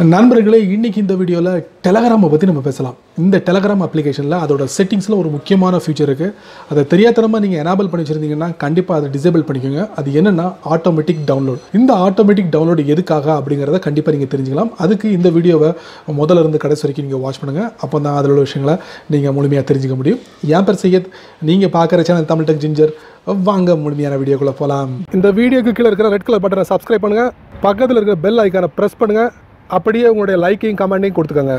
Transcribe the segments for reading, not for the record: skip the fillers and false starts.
நண்பர்களே, இன்னைக்கு இந்த வீடியோல டெலகிராமை பத்தி நம்ம பேசலாம். இந்த டெலகிராம் அப்ளிகேஷன்ல அதோட செட்டிங்ஸ்ல ஒரு முக்கியமான ஃபீச்சர் இருக்கு. அதை தெரியாதனமா நீங்க எனேபிள் பண்ணி வச்சிருந்தீங்கன்னா கண்டிப்பா அதை டிசேபிள் பண்ணிக்கோங்க. அது என்னன்னா ஆட்டோமேட்டிக் டவுன்லோட். இந்த ஆட்டோமேட்டிக் டவுன்லோட் எதுக்காக அப்படிங்கறத கண்டிப்பா நீங்க தெரிஞ்சுக்கலாம். அதுக்கு இந்த வீடியோவை முதல்ல இருந்து கடைசி வரைக்கும் நீங்க வாட்ச் பண்ணுங்க. அப்பதான் அதில் உள்ள விஷயங்களை நீங்க முழுமையா தெரிஞ்சுக்க முடியும். என் பேர் சையத், நீங்க பார்க்குற சேனல் தமிழ் டெக் ஜிஞ்சர். வாங்க முழுமையான வீடியோக்குள்ள போகலாம். இந்த வீடியோக்கு கீழே இருக்கிற ரெட் கலர் பட்டனை சப்ஸ்கிரைப் பண்ணுங்க, பக்கத்தில் இருக்கிற பெல் ஐக்கானை பிரஸ் பண்ணுங்க, அப்படியே உங்களுடைய லைக்கையும் கமெண்டையும் கொடுத்துக்கோங்க.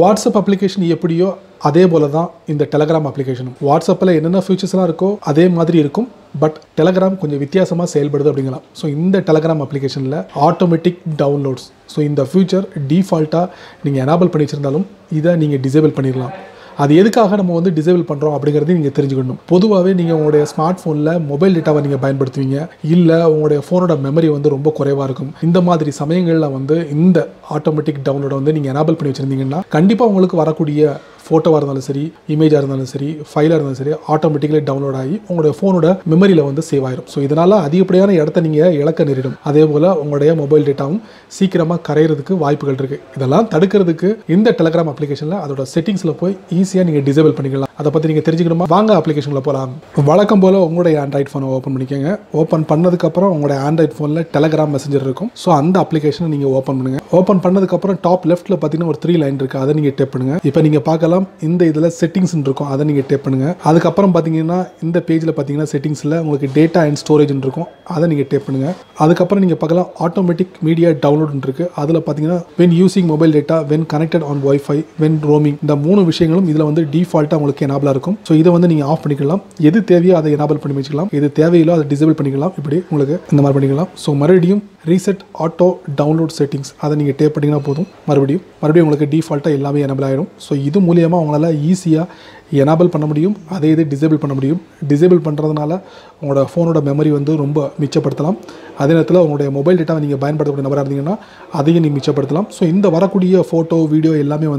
வாட்ஸ்அப் அப்ளிகேஷன் எப்படியோ அதே போல தான் இந்த டெலகிராம் அப்ளிகேஷனும். வாட்ஸ்அப்பில் என்னென்ன ஃபீச்சர்ஸ்லாம் இருக்கோ அதே மாதிரி இருக்கும். பட் டெலகிராம் கொஞ்சம் வித்தியாசமாக செயல்படுது அப்படிங்கலாம். ஸோ இந்த டெலகிராம் அப்ளிகேஷனில் ஆட்டோமேட்டிக் டவுன்லோட்ஸ், ஸோ இந்த ஃபியூச்சர் டிஃபால்ட்டாக நீங்கள் எனேபிள் பண்ணி வச்சிருந்தாலும் இதை நீங்கள் டிசேபிள் பண்ணிடலாம். அது எதுக்காக நம்ம டிசேபிள் பண்ணுறோம் அப்படிங்கிறதையும் நீங்கள் தெரிஞ்சுக்கணும். பொதுவாகவே நீங்கள் உங்களுடைய ஸ்மார்ட் ஃபோனில் மொபைல் டேட்டாவை நீங்கள் பயன்படுத்துவீங்க, இல்லை உங்களுடைய ஃபோனோட மெமரி ரொம்ப குறைவாக இருக்கும். இந்த மாதிரி சமயங்களில் இந்த ஆட்டோமேட்டிக் டவுன்லோடை நீங்கள் எனேபிள் பண்ணி வச்சுருந்தீங்கன்னா கண்டிப்பாக உங்களுக்கு வரக்கூடிய ஃபோட்டோவாக இருந்தாலும் சரி, இமேஜாக இருந்தாலும் சரி, ஃபைலாக இருந்தாலும் சரி, ஆட்டோமேட்டிக்கலி டவுன்லோட் ஆகி உங்களுடைய ஃபோனோட மெமரியில் சேவ் ஆயிடும். ஸோ இதனால் அதிகப்படியான இடத்த நீங்கள் இழக்க நேரிடும். அதே போல் உங்களுடைய மொபைல் டேட்டாவும் சீக்கிரமாக கரையிறதுக்கு வாய்ப்புகள் இருக்குது. இதெல்லாம் தடுக்கிறதுக்கு இந்த டெலகிராம் அப்ளிகேஷனில் அதோட செட்டிங்ஸில் போய் ஈஸியாக நீங்கள் டிசேபிள் பண்ணிக்கலாம். அதை பற்றி நீங்கள் தெரிஞ்சுக்கணுமா? வாங்க அப்ளிகேஷனில் போகலாம். வழக்கம் போல் உங்களுடைய ஆண்ட்ராய்ட் ஃபோனை ஓப்பன் பண்ணிக்கோங்க. ஓப்பன் பண்ணதுக்கப்புறம் உங்களுடைய ஆண்ட்ராய்ட் ஃபோனில் டெலகிராம் மெசஞ்சர் இருக்கும். ஸோ அந்த அப்ளிகேஷனை நீங்கள் ஓப்பன் பண்ணுங்கள். ஓப்பன் பண்ணதுக்கப்புறம் டாப் லெஃப்ட்டில் பார்த்தீங்கன்னா ஒரு 3 லைன் இருக்குது. அதை நீங்கள் டேப் பண்ணுங்கள். இப்போ நீங்கள் பார்க்கலாம், இந்த இதில் செட்டிங்ஸ் இருக்கும். அதை நீங்கள் டேப் பண்ணுங்கள். அதுக்கப்புறம் பார்த்தீங்கன்னா இந்த பேஜில் பார்த்தீங்கன்னா செட்டிங்ஸில் உங்களுக்கு டேட்டா அண்ட் ஸ்டோரேஜ் இருக்கும். அதை நீங்கள் டேப் பண்ணுங்கள். அதுக்கப்புறம் நீங்கள் பார்க்கலாம் ஆட்டோமேட்டிக் மீடியா டவுன்லோட் இருக்குது. அதில் பார்த்தீங்கன்னா when using mobile data, when connected on wifi, when roaming, இந்த 3 விஷயங்களும் இதில் டிஃபால்ட்டாக உங்களுக்கு எனேபிளாக இருக்கும். ஸோ இதை நீங்கள் ஆஃப் பண்ணிக்கலாம். எது தேவையோ அதை எனேபிள் பண்ணி வச்சுக்கலாம், எது தேவையில்லோ அதை டிசேபிள் பண்ணிக்கலாம். இப்படி உங்களுக்கு இந்த மாதிரி பண்ணிக்கலாம். ஸோ மறுபடியும் ரீசெட் ஆட்டோ டவுன்லோட் செட்டிங்ஸ் அதை நீங்கள் டேப் பண்ணிங்கன்னா போதும். மறுபடியும் உங்களுக்கு டிஃபால்ட்டாக எல்லாமே எனேபிள் ஆகிடும். ஸோ இது மூலியமாக உங்களால் ஈஸியாக எனேபிள் பண்ண முடியும், அதே இது டிசேபிள் பண்ண முடியும். டிசேபிள் பண்ணுறதுனால உங்களோட ஃபோனோட மெமரி ரொம்ப மிச்சப்படுத்தலாம். அதே நேரத்தில் உங்களுடைய மொபைல் டேட்டாவை நீங்கள் பயன்படுத்தக்கூடிய நபராக இருந்தீங்கன்னா அதையும் நீங்கள் மிச்சப்படுத்தலாம். ஸோ இந்த வரக்கூடிய ஃபோட்டோ, வீடியோ எல்லாமே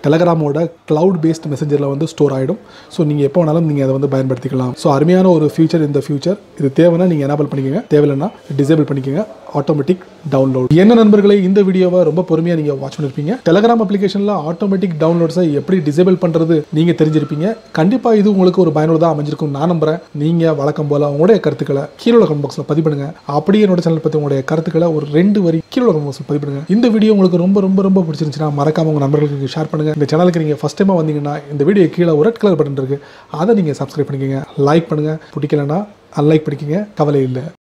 டெலகிராமோட க்ளவுட் பேஸ்ட் மெசஞ்சரில் ஸ்டோர் ஆகிடும். ஸோ நீங்கள் எப்போ வேணாலும் நீங்கள் அதை பயன்படுத்திக்கலாம். ஸோ அருமையான ஒரு ஃபியூச்சர் இந்த ஃபியூச்சர். இது தேவைன்னா நீங்கள் எனேபிள் பண்ணிக்கோங்க, தேவையில்லைன்னா டிசேபிள் பண்ணிக்கோங்க. Automatic download. என்ன நண்பர்களே, இந்த வீடியோவை ரொம்ப பொறுமையாக நீங்கள் வாட்ச் பண்ணியிருப்பீங்க. டெலகிராம் அப்ளிகேஷனில் ஆட்டோமேட்டிக் டவுன்லோட்ஸை எப்படி டிசேபிள் பண்ணுறது நீங்கள் தெரிஞ்சிருப்பீங்க. கண்டிப்பாக இது உங்களுக்கு ஒரு பயனுள்ளதாக அமைஞ்சிருக்கும் நான் நம்புகிறேன். நீங்கள் வழக்கம் போல் உங்களுடைய கருத்துக்களை கீழே கமெண்ட் பாக்ஸில் பதிவு பண்ணுங்க. அப்படியே என்னோட சேனல் பற்றி உங்களுடைய கருத்துக்களை ஒரு 2 வரி கீழே கமெண்ட் பாக்ஸில் பதிவு பண்ணுங்க. இந்த வீடியோ உங்களுக்கு ரொம்ப ரொம்ப ரொம்ப பிடிச்சிருந்துச்சுன்னா மறக்காம உங்கள் நண்பர்களுக்கு ஷேர் பண்ணுங்கள். இந்த சேனலுக்கு நீங்கள் ஃபஸ்ட் டைமாக வந்தீங்கன்னா இந்த வீடியோ கீழே ஒரு ரெட் கலர் பட்டன் இருக்குது, அதை நீங்கள் சப்ஸ்கிரைப் பண்ணிக்கோங்க. லைக் பண்ணுங்கள், பிடிக்கலன்னா அன்லைக் பண்ணிக்கோங்க, கவலை இல்லை.